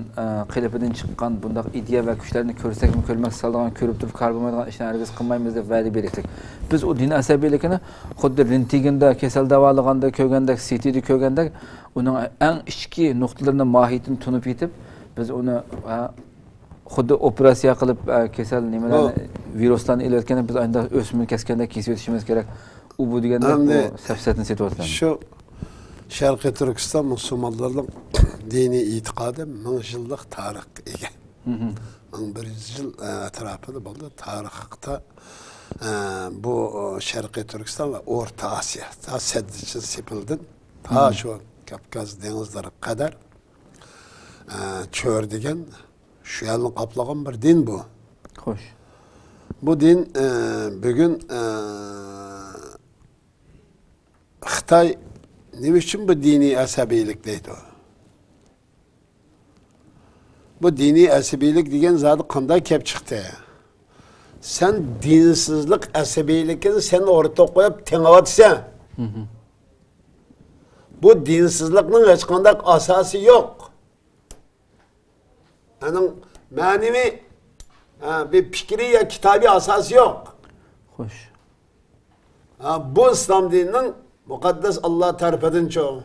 qalbidan chiqqan bunday ideya va kuchlarni ko'rsakmi, ko'rmak saldigan, ko'rib turib qarg'amaydigan ishni hargiz qilmaymiz deb va'da berdik. Biz u din asabiyligini xuddi rentgenda kasal davolaganda ko'rgandek, CT'da ko'rgandek, uning eng ichki nuqtalarini mohiyatini tunib yetib, biz uni xuddi operatsiya qilib kasal nimalarni viruslarni ilayotganda biz o'smir kaskanda kesib o'tishimiz kerak. U bu deganda bu safsatni setyapti. Shu Şarkı Türkistan Müslümanlarının dini itikadı 1000 yıllık tarih ege. 1100 yıl etrafında buldu. Tarihte bu Şarkı Türkistan ve Orta Asya, ta Seddiçin Sipil'den ta şu Kafkaz denizleri kadar çöğür degen şu yalını kaplagan bir din bu. Hoş. Bu din bugün Xitay ne için bu dini asabilik deydi o? Bu dini asabilik degen zaten kanday kep çıktı. Sen dinsizlik asabilikini sen ortaya koyup tenavatsan. Bu dinsizliknin hiç kanday asası yok. Yani manevi bir fikri ya kitabi asası yok. Hoş. Bu İslam dininin mukaddes Allah tarafından çoğu.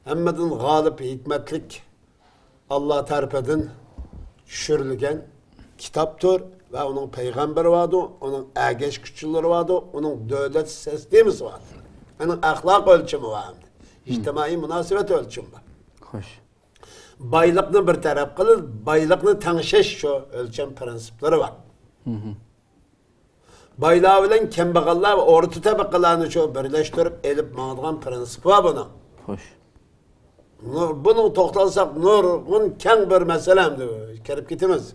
Hemmedin galip hikmetlik Allah tarafından düşürülgen kitaptır ve onun peygamberi vardı, onun ergeç küçükleri vardı, onun devlet sistemi vardı. Onun ahlak ölçümü vardı. İçtimai münasebet ölçümü var. Hoş. Baylıkını bir taraf kılır, baylıkını tanışış şu ölçüm prensipleri var. Baylığı bilen kembagallar ve orta tabakalarını şu birleştirip elip mağdığın prensip var bunun. Hoş. Bunu toxtalsak nurun keng bir meselemdi. Kerip gitimiz.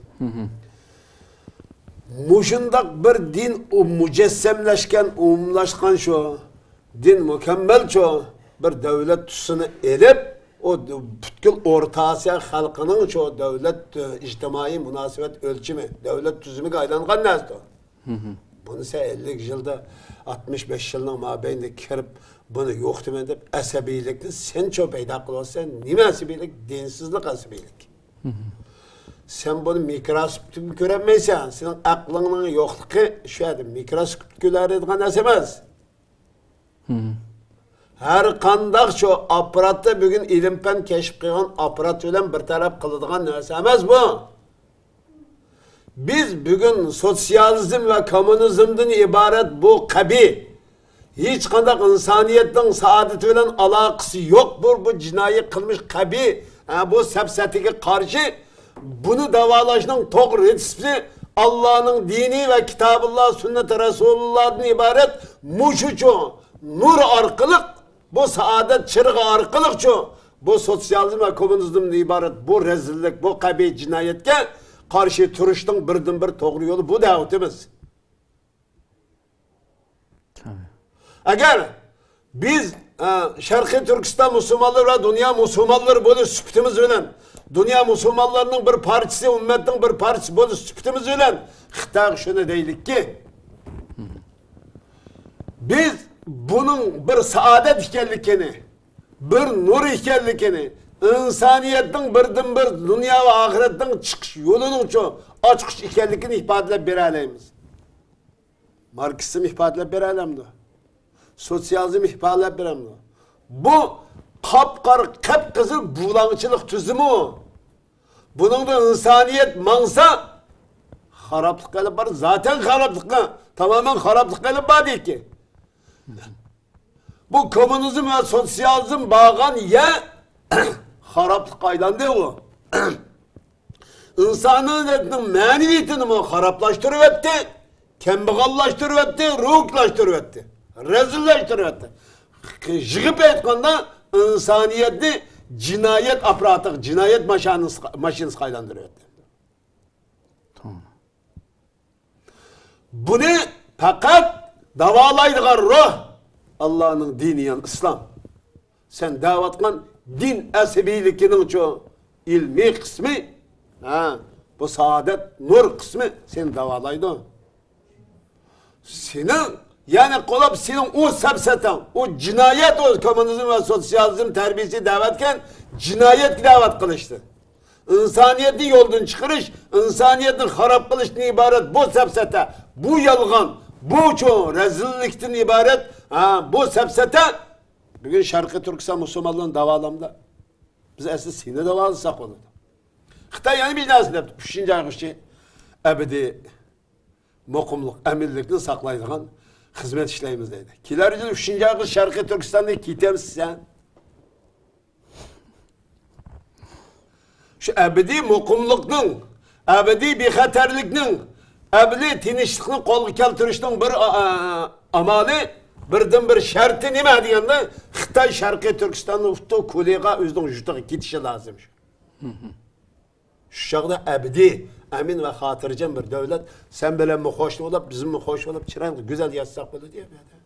Muşundak bir din mücessemleşken, umumlaşkan şu, din mükemmel şu, bir devlet tüsünü elip, o bütkül Orta Asya halkının şu devlet içtimai münasebet ölçümü, devlet tüzümü aylangan nezdi. Bunu ise 50 yılda, 65 yılın mabeyinde kerip, bunu yok demen deyip asabilikni sen çok peyda kılıyorsan, nime asabilik? Dinsizlik asabilik. Sen bunu mikroskopta göremeysen, senin aklının yokluğu şu adı, mikroskop görediğin esemez. Her kandak şu aparatta bugün ilimpen keşif kılan aparat ölen bir taraf kılıdığın esemez bu. Biz bugün sosyalizm ve komünizmden ibaret bu kabi, hiç kandak insaniyetin saadeti bilen alakası yok bu cinayet kılmış kabi, bu sepsetike karşı bunu davalaşının doğru resmi Allah'ın dini ve kitabullah sünnet-i Resulullah'dan ibaret muşucu, nur arkalık, bu saadet çırğı arkalık şu, bu sosyalizm ve komünizmden ibaret bu rezillik, bu kabi cinayetke karşı turuştun birden bir doğru yolu bu davetimiz. Eğer biz Şarkı Türkistan Müslümanları ve dünya Müslümanları böyle süptimiz ölen, dünya Müslümanlarının bir partisi, ümmetin bir partisi böyle süptimiz ölen, Xitay şunu deylik ki, biz bunun bir saadet ikenlikini, bir nur ikenlikini, insaniyetin birden bir dünya ve ahiretten çıkış yolunun çok açık ikenlikini ifade bereleyimiz. Marksizm ifade bereleyimdi. Sosyalizm ifade bereleyimdi. Bu kapkızıl bulanıcılık tüzümü o. Bunun da insaniyet mansa haraplık gelip var. Zaten haraplık, tamamen haraplık gelip var değil ki. Bu komünizm ve sosyalizm bağın ya haraplık aylandı o. İnsanın maneviyetini mi haraplaştırıp etti, kembagallaştırıp etti, ruhlaştırıp etti, rezilleştirip etti. Jıgıp etkanda insaniyeti cinayet aparatı, cinayet maşinesi kaylandırıyor. Tamam. Bunu fakat davalaydığı ruh Allah'ın dini yan İslam. Sen davatkan din esibilikinin çoğu ilmi kısmı, bu saadet, nur kısmı sen davalaydı. Senin yani kolap senin o sepseten, o cinayet o komünizm ve sosyalizm terbiyesi davetken cinayet davet kılıştı. İnsaniyeti yoldan çıkarış, insaniyetin harap kılıştan ibaret bu sepsete, bu yalgan, bu çoğu rezillikten ibaret, bu sepsete bugün Şarkı Türkistan Müslümanlığın davalamda biz esas sine davalasak olurdu. Xitay yani bir nasıl yaptı? 3. ayışı ebedi mokumluk, emirlikini saklaydıgan hizmet işleyimizdeydi. Kiler için 3. ayışı Şarkı Türkistan'da kitemiz sen. Şu ebedi mukumlukning, ebedi bexatarlikning, ebedi tinchlikni qo'lga keltirishning bir amali, birdan bir sharti nima deganda Xitoy Sharqiy Turkistonni ufto ko'liga o'zining yurtiga ketishi lozim. Shu chog'da ebedi, amin va xotirjam bir davlat sen bilan xo'shlik bo'lib, bizmi xo'sh bo'lib, chiroyli, go'zal yashasaq bo'ladi deyapti.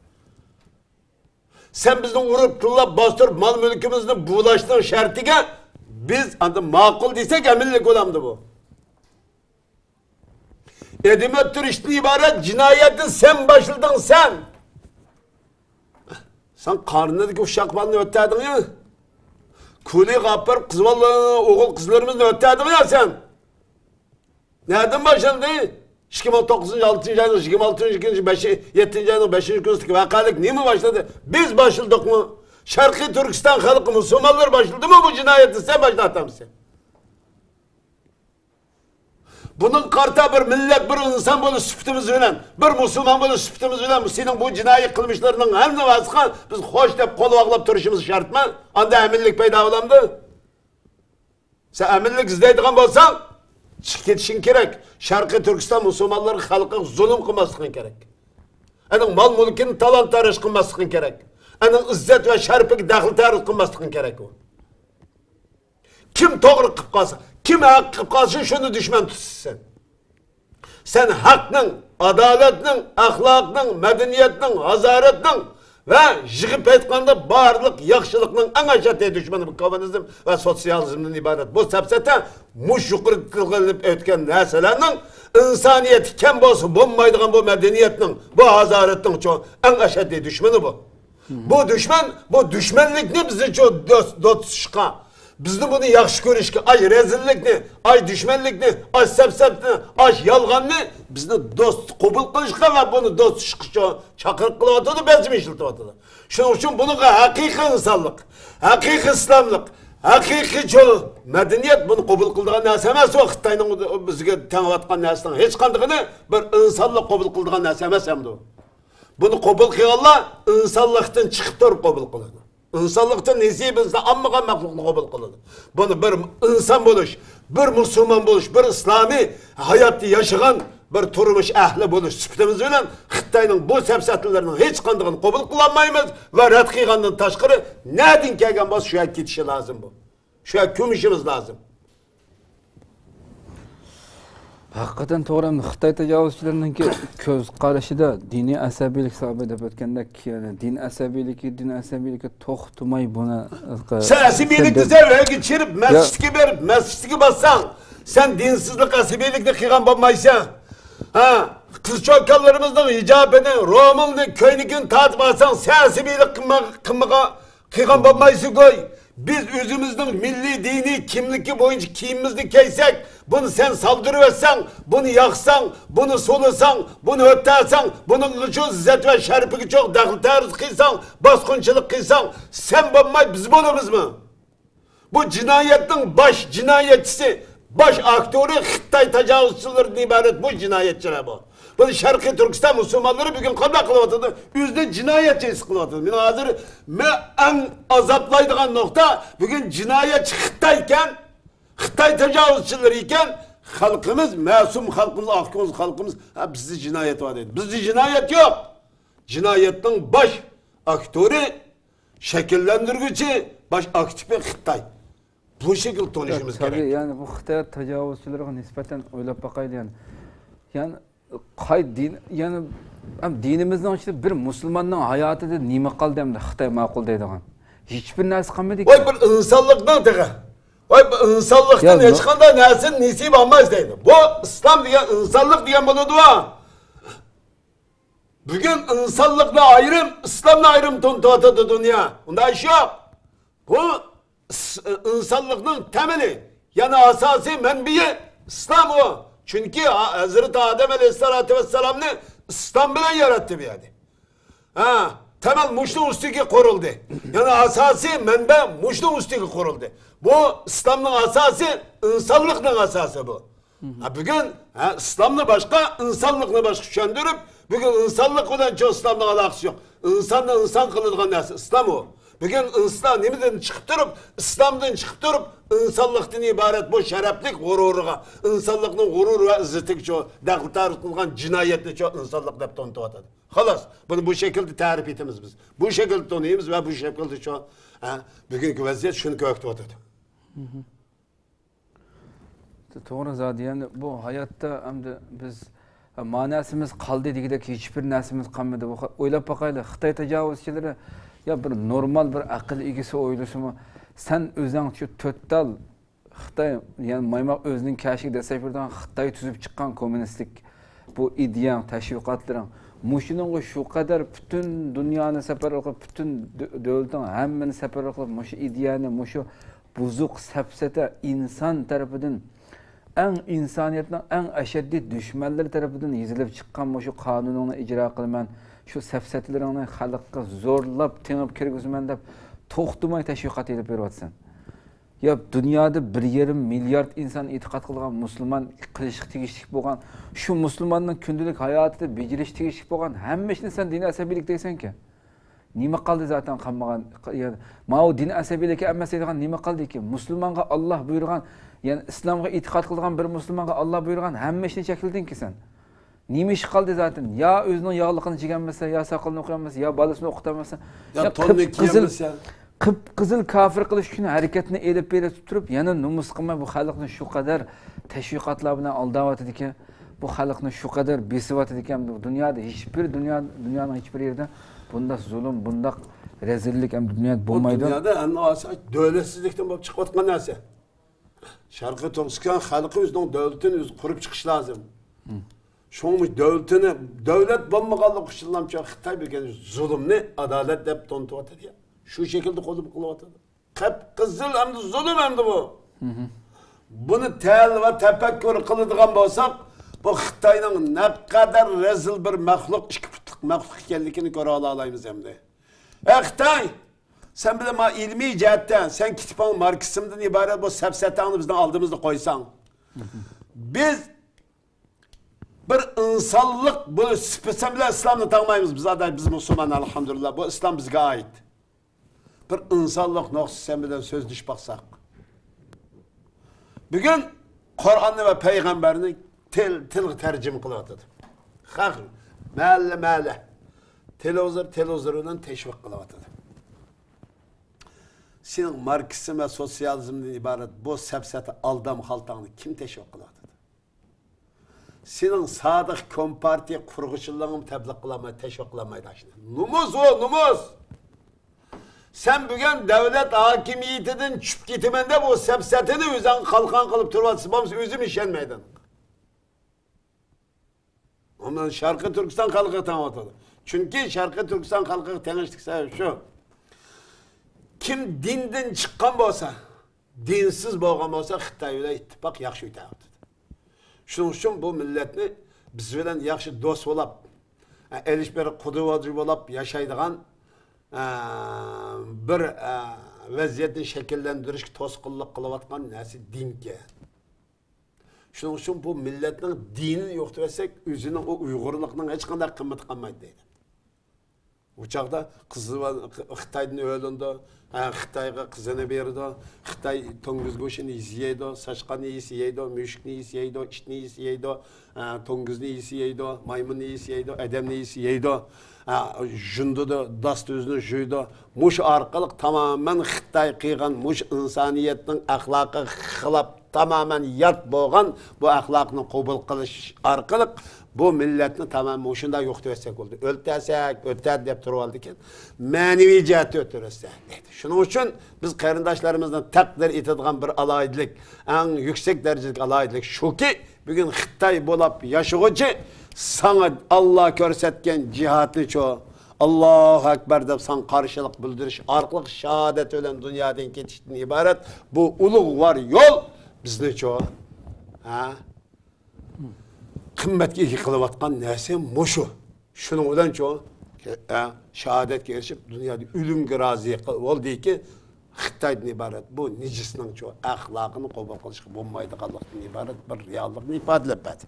Sen bizning urib, tullab, bostirib, mol mulkimizni bulashning shartiga biz anda ma'qul desak, aminlik bo'lamdi bu. Edimet turishdan iborat jinoyatni sen boshlading sen. Sen qarnidagi uşaq balni o'tading ya. Kuli qapar o'g'il qizlarimizni o'tading ya sen. Nereden başlandı? 2009-6. ayda, 26. 5. 7. ayda, 5. kundaki vakalık niye mi başladı? Biz başladık mı? Şarkı Türkistan halkı Müslümanlar başladı mı bu cinayeti? Sen başlattın sen. Bunun karta bir millet, bir insan böyle süptümüz bilen, bir Müslüman böyle süptümüz bilen, senin bu cinayet kılmışlarının her ne varsa biz hoş deyip kolu bağlayıp duruşumuz şart mı? Anda eminlik peyda olamdı. Sen eminlik izleydiğin bolsan, çık ketişin gerek. Şarkı Türkistan Müslümanları halkı zulüm kılmasın gerek. Onun mal mülkini talan tarış kılmasın gerek. Onun izzet ve şerpik dahil tarış kılmasın gerek o. Kim doğru kılıp kalsın, kim hak kılıp kalsın şunu düşman tutsun. Sen hakkın, adaletinin, ahlakının, medeniyetinin, hazaretinin ve jigip etkanda barlık, yakşılıkının en aşağıya düşmanı bu komünizm ve sosyalizmden ibaret. Bu sepsete muş yukarı kılgılıp ötken neselenin insaniyeti kem olsun bulmaydıgan bu medeniyetinin, bu hazaretinin çoğu en aşağıya düşmanı bu. Bu düşman, bu düşmanlık ne bizi çoğu dostuşka. Bizde bunu yaxşı görüşke, ay rezillikni, ay düşmanlıkni, ay sepsepni, ay yalganni, bizde dost kabul kılışka ve bunu dost çıkışa çakırık kılıvatıdı, bezimi işiltivatıdı. Şunun için bunu hakiki insanlık, hakiki İslamlık, hakiki çoğu medeniyet bunu kabul kıldığın nesi emez o Xitay'nın bizge tanıvatkan nesinin hiç kandığını bir insanlık kabul kıldığın nesi emez hem de o. Bunu kabul kıyalla insanlıktan çıkıp durup kabul kılıyor. İnsanlıkta nesibimizde amma mahluklu kabul kılınır. Bunu bir insan buluş, bir Müslüman buluş, bir İslami hayatı yaşayan bir turmuş ehli buluş. Süptemiz bilen Xitay'nın bu sepsatlarının hiç kandığını kabul kılamayız ve red kıygandan taşkırı nedin kelgen boz şuya gitişi lazım bu. Şuya kümüşümüz lazım. Hakikaten to'g'ri, Xitoy tajovuzchilarining ko'z qarashida diniy asabiylik sabab deb o'tganda din asabiyligi to'xtamay buni sen asabiylikni sen geçirip mescitga berib mescitga bassan sen dinsizlik asabiylikni qilgan bo'lmaysan. Ha, qiz-cho'kkanlarimizning hijobini, ro'milni, ko'ynikini tatib olsan, sen asabiylik qilgan bo'lmaysan-ku. Biz özümüzün milli dini kimliki boyunca kiyimimizni kiysak, bunu sen saldırıversen, bunu yaksan, bunu solusan, bunu ötersen, bunun çok izzet ve şerifiki çok dahil terörist kıysan, baskınçılık kıysan, sen bulmayıp biz buluruz mu? Bu cinayetin baş cinayetçisi, baş aktörü Xitay tecavüzçülerden ibaret bu cinayetçiler bu. Bunu Şarkı Türkistan Müslümanları bugün kabul kılıvatıdı. Yüzde cinayetçisi kılıvatıdı. Benim hazır en azaplaydıgan nokta bugün cinayetçi Xitayken, Xitay tecavüzçüleri iken halkımız, masum halkımız, akımız halkımız bizde cinayet var dedi. Bizde cinayet yok. Cinayetin baş aktörü, şekillendirgücü, baş aktifi Xitay. Bu şekilde tanışımız gerek. Tabii yani bu Xitay tecavüzçülere nispeten oylab bakaydı yani qay din yani dinimizning ichida bir musulmonning hayotida nima qildi hamda Xitoy ma'qul deydigan hiçbir narsa qilmadi. Voy bir insonlikdan tega. Voy bir insonlikdan hech qanday narsa nasib olmas deydi. Bu islom degan insonlik degan bo'ladi va bugun insonlikni ayrim, islomni ayrim tuntatadi dunyo. Unday ish yo'q. Bu insonlikning temeli, yani asosiy manbai islom o. Çünkü Hazreti Adem Aleyhisselatü Vesselam'ını İslam bilen yarattı bir yerde. Ha, temel muşlu üstüki koruldu. Yani asası menbe muşlu üstüki koruldu. Bu İslam'ın asası, insanlıkın asası bu. Ha, bugün İslam'la başka, insanlıkla başka düşündürüp, bugün insanlık olan çok İslam'la alakası yok. İnsanla insan kılıdığın neyse, İslam o. Bugün İslam nimeden çıkıp durup, İslam'dan çıkıp durup, insanlıktan ibaret bu şereflik gururuğa, insanlıkның gurur ve izzeti ço, dağıtar kılgan cinayetli ço, insanlık dep tontuvadı. Halas, bunu bu şekilde tarif etimiz biz. Bu şekilde tonuyuz ve bu şekilde ço, bugünkü vaziyet şunu köktuvadı. To'g'ri zodi, yani bu hayotda hamda biz ma'nosimiz qoldi degidek hech bir narsamiz qolmadi. O'ylab boqaylik, Xitoy tajovuzchilari ya bir normal bir aql egasi o'ylasimi, sen o'zing shu to'rttal Xitoy, ya'ni maymoq o'zining kashiga desayfirdan Xitoy tuzib chiqqan kommunistik bu ideyang, tashviqotlaring mushuning shu qadar butun dunyoni safarbar qilib, butun davlatning hammani safarbar qilib, mushu ideyani, mushu buzuq safsata inson tarafidan en insoniyatning eng ashaddiy dushmanlari tarafidan yezilib chiqqan shu qonunni ijro qilaman, shu safsatlaringni xalqqa zo'rlab tengib kirgizman deb to'xtamay tashviqot elib beryapsan. Ya dunyoda 1,5 milliard inson e'tiqod qilgan musulmon qilish tegishli bo'lgan, shu musulmonning kundalik hayotida bejirish tegishli bo'lgan hamma ishni sen din asabiylik deysan-ki. Nima qildi zaten qilmagan? Mao din asabiylikka emas degan nima qildiki? Musulmonga Alloh buyurgan, yani İslam'a itiqad qilgan bir musulmonga Alloh buyurgan hamma ishni chekildingki sen. Nima ish qildi zaten? Ya o'zining yog'liqini cheganmasa, ya soqolini o'qiganmasa, ya bolasini o'qitamasa, ya tonni kiyamasa, qizil kafir qilish uchun harakatni elib berib turib, yana numus qilmay bu xalqni shu qadar tashviqotlar bilan aldayotdi ekan, bu xalqni shu qadar besiyotdi ekan, dunyoda dunyoning hech bir yerida bunda zulm, bunda rezillik ham dunyoda bo'lmaydi. Bu dunyoda davlatsizlikdan bo'lib chiqayotgan narsa. Sharqi Turkiston xalqi o'zining davlatini o'zi qurib chiqish lozim. Şoňmy döwletini, döwlet bolmaganlyk üçinlamça Xitay bilgen zulümni adalet dep tontuwaty diýär. Şu şekilde kolup kılıvatı. Kep kızıl hem de zulüm hem de bu. Bunu tel ve tefekkür kılıdığan bolsak, bu Xitay'nın ne kadar rezil bir mahluk, iki putluq mahluk ekenligini göre alayımız hem de. Xitay, sen bile ma ilmi cihetten, sen kitipan Marksizmden ibaret bu sefsetanı bizden aldığımızda koysan. Biz bir insanlık, bu sen bile İslam'ı tanımayız biz Müslüman elhamdülillah, bu İslam bizge ait. Bir insanlık noktası sen bilen söz düş baksak. Bugün Kur'an'ı ve Peygamberini til tercüme kılıvatıdı. Hak, mahalle. Televizöründen teşvik kılıvatıdı. Senin Marksizm ve sosyalizmden ibaret bu sepseti aldam haltanını kim teşvik kılıvatıdı? Senin sadık kompartiya kurguşçılığını tebliğ kılamaydı, teşvik kılamaydı. Numuz o, numuz! Sen bugün devlet hakimiyetinden çıp gitimende bu sepsetini üzerine kalkan kılıp turvatsı, babamız üzüm işenmeydin. Ondan Şarkı Türkistan halkı tanımadı. Çünkü Şarkı Türkistan halkı tanıştık sebebi şu. Kim dinden çıkan olsa, dinsiz boğan olsa, Xitay ile ittifak yaxşı ötağıdı. Şunun için bu milletini biz bilen yaxşı dost olap, elişberi kuduvacı olap yaşaydıgan bir vaziyetini şekillendiriş toskıllık kılıvatkan nesi dinke. Şunun için bu milletin dinini yoktu etsek, özünün o uygurluktan hiç kadar kıymeti kalmaydı deydi. Uçakta Xitay'ın öğlünde, Xitay'a kızını verdi, Xitay tonguz goşunu yiydi, saçkanı yiydi, müşkünü yiydi, içini yiydi, tonguzunu yiydi, maymunu yiydi, edemini yiydi, jündu da dast özünü jüydü. Muş arkalık tamamen Xitay kıygan, muş insaniyetin ahlakı xılap, tamamen yat boğan bu ahlakını kabul kılış arkalık, bu milletini tamamen şunda yoktu etsek oldu. Öltesek, öter deyip turvaldı ki, manevi cihati ötürürsek deydi. Şunun için biz qarindaşlarımızdan takdir etadigan bir alaydilik, en yüksek derecelik alaydilik şu ki, bugün Xitay bolap yaşıgıcı, sana Allah körsetken cihatı çoğu, Allahu Ekber deyip sana karşılık bildiriş, arkalık şehadet ölen dünyadan ketişten ibaret, bu ulug var yol, bizde çoğu. Kımmetki iki kılıvatkan nesi muşu. Şunun olan çoğu şehadet erişip dünyada ölümge razı oldu ki Xitay'dan ibaret bu nicisinin çoğu ahlakını kabul kılışkı bulmaydı kallıktan ibaret bir reallıkını ifade etmedi.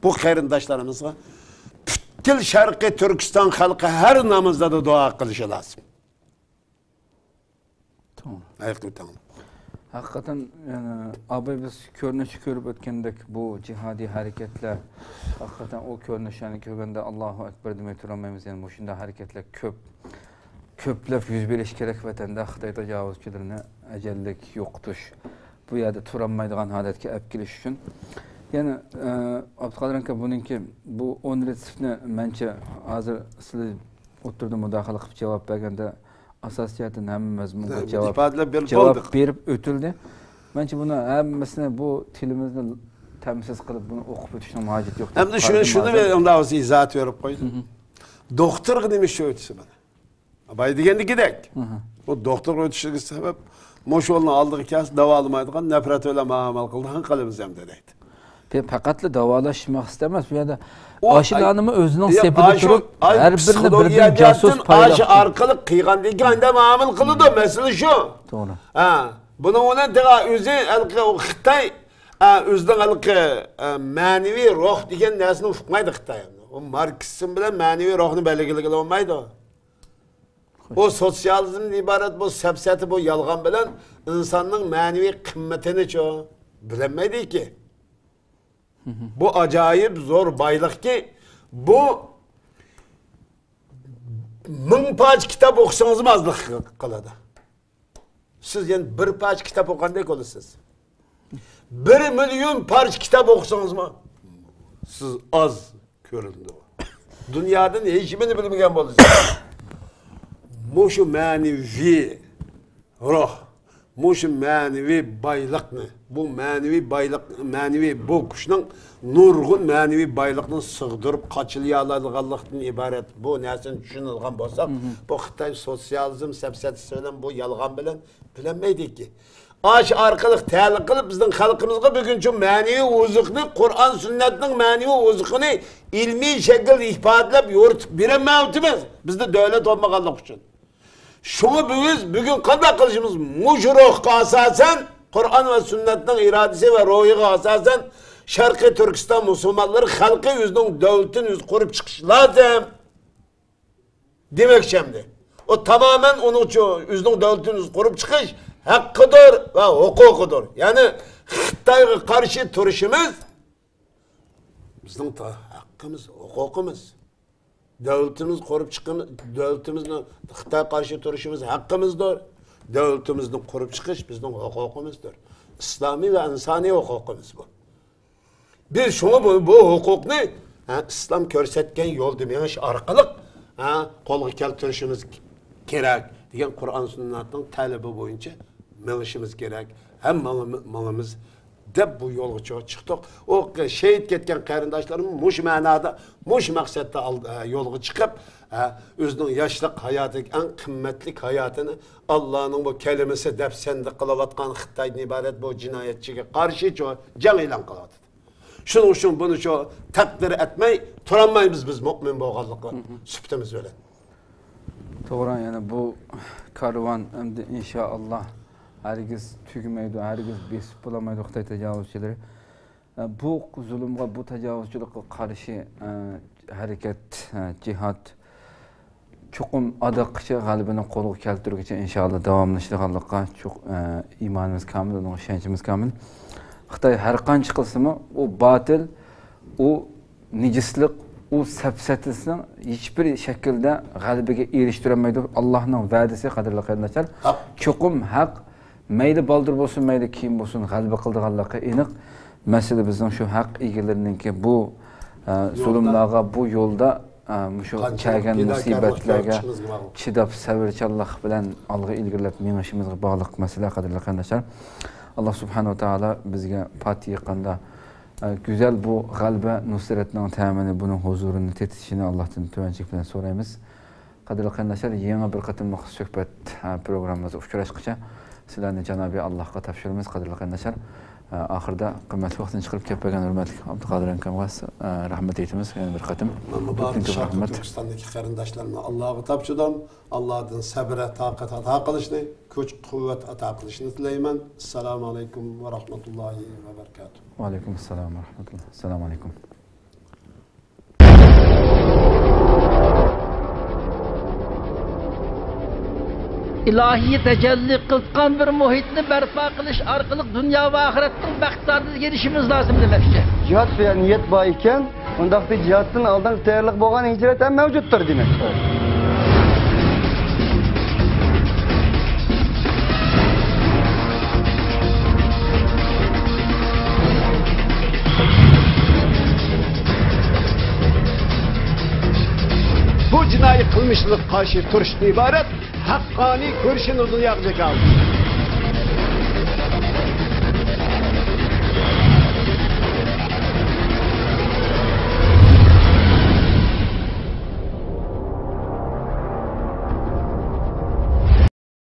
Bu qarindaşlarımızga bütün Şarkı Türkistan halkı her namazda da dua kılışı lazım. To'g'ri. Ayıqlı o'tanglar. Haqiqatan yani abi biz ko'rinishi ko'rib o'tgandek bu jihodiy harakatlar haqiqatan o ko'rinishlarni ko'rganda Allohu akbar demay turolmaymiz. Yani shunday harakatlar ko'plab yuz berish kerak vatanda Xitoy tajovuzchilarini ajallik yo'qotish bu yerda turolmaydigan holatga olib kelish uchun yana Abduqodir aka buningki bu 10 retseptni mencha hozir sizlar o'tirdi mudohala qilib javob berganda asosiyatdan hammamiz bunga javob berib o'tildi. Mencha buni hammasini bu tilimizni tamsiz qilib buni o'qib o'tishning hojati yo'q. Endi shuni men unda o'zi izohat berib qo'ydim. Doktorga nima shu o'tisi bana. Abay degandikidek. Bu doktorga o'tishiga sabab mo'sholni oldiga kelsa davolamaydigan nafrat bilan muomala qilgan qilamiz ham deydi. Faqatli davolash maqsad emas, bu yerda aşılanımı özünün sepide durup her birine birden casus paylaştı. Aşı arkalık kıygandan keyin muamele kılıdı. Mesele şu. Doğru. Bunun ona da özü Xitay özünün manevi ruh degan narsani uqmaydi Xitay. O Marksizm bilan manevi ruhni belgilagili olmaydi. O sosyalizmdan ibaret bu sepseti bu yalgan bilan insanın manevi qimmatini bilinmeydi ki. Bu acayip zor baylık ki bu 1000 parça kitap okusanız mı azlık kaladı. Siz yani bir parça kitap okandek olursunuz. 1 milyon parça kitap okusanız mı? Siz az görüldü. Dünyadan hiçbirini bilmeyen olursunuz. Bu şu manevi ruh. Bu şu manevi baylık ne? Bu manevi baylık, manevi bu kuşun nurgun manevi baylıkını sığdırıp kaçılayalıqanlıqdan ibaret. Bu nesini düşünülgen bolsak, bu Xitay sosyalizm sepsetisi bilen bu yalgan bilen bilinmeydik ki. Aş arkalık təlik qilib bizden xalqımızga bugün şu manevi ozuqni, Kur'an sünnetinin manevi ozuqini ilmi şekilde ifadelep yoritip bilemeyotimiz. Bizde devlet olmaganlık için. Şunu bugün qanday qilishimiz mujruhga asasen Kur'an ve sünnetin iradesi ve ruhiga asasen Şarkı Türkistan Müslümanları halkı yüzünün devletini yüz kurup çıkış lazım. Demek şimdi. O tamamen onun için yüzünün devletini yüz kurup çıkış hakkıdır ve hukukudur. Yani Xitay'a karşı duruşumuz bizim hakkımız, hukukumuz. Devletimiz kurup çıkımız, devletimizle Xitay'a karşı duruşumuz hakkımızdır. Devletimizden kurup çıkış bizim hukukumuzdur. İslami ve insani hukukumuz bu. Biz şunu bu hukukni İslam körsetken yol demeyiş arkalık kolga keltirishimiz kerak degan Qur'on sunnatning talebi bo'yicha minishimiz kerak. Hammamiz deb bu yo'lga chiqdik. O şehit ketgan qarindoshlarimiz mush ma'noda, mush maqsadda yo'lga chiqib, o'zining yoshlik hayotiga eng qimmatli hayotini Allohning bu kalimasi deb senda qilayotgan Xitoydan iborat bu jinoyatchiga qarshi jang e'lon qilyapti. Şunun için bunu şu takdir etmeyi turamayız biz mümin bo'lganlıkla süptemiz öyle. Doğru yani bu karvan endi inşallah herkes tügümeydi, herkes besip bulamaydı Xitay tecavüzçileri. Bu zulümge, bu tecavüzçülükle karşı hareket, cihat çokum adıkçı galibinin kolu keltirgüçe inşallah devamlaştırganlıkka çok imanımız kamil, onun şencimiz kamil. Xitay her qancha qilsa o batil, o nijislik, o sapsatisini hiçbir şekilde g'alabaga erishtirolmaydi. Allohning va'dasi qadrli qarindoshlar. Cho'qim haq mayli baldir bo'lsin, mayli kiyim bo'lsin, g'alaba qildiganlarga aniq. Masala bizning shu haq egalarininki bu zulmlarga, bu yo'lda shu kelgan musibatlarga chidab sabrchanlik bilan olg'a ilgirlab menishimizga bog'liq masala qadrli qarindoshlar. Allah subhanahu wa ta'ala bizge Fatih yıkanda güzel bu galbe nusretinin temini bunun huzurunu tetişini Allah'tan tüvençlik bilen sorayımız. Kadirli kardeşler yeni bir katılmak söhbet programımızda uçuraşkıça sizlerle Cenab-ı Allah'a tavşırımız kadirli kardeşler. Ahırda kıymetli vaktin çıkıp kepeyen hürmetli Abdülkadir Enkamgaz rahmet eytimiz yani bir katım. Mübarek Şarkı Türkistan'daki kardeşlerime Allah'a tapşırdım. Allah'ın sabre, takat, ata kılışını, güç, kuvvet, ata kılışını dileymen. Esselamu Aleyküm ve Rahmetullahi ve Berekatuhu. Ve Aleyküm Selam ve Rahmetullah. Esselamu Aleyküm. ilohiy tajalli qilgan bir muhitni barpo qilish orqali dunyo va oxiratning baxt saodatiga erishishimiz lozim demoqchi. Cihat veya niyet var iken, ondaki cihatın aldan tayyorluk boğan hicret hem mevcuttur demek. Bu cinayi kılmışlık karşı turuştan ibaret hakkani görüşünü dünyaya kaldı.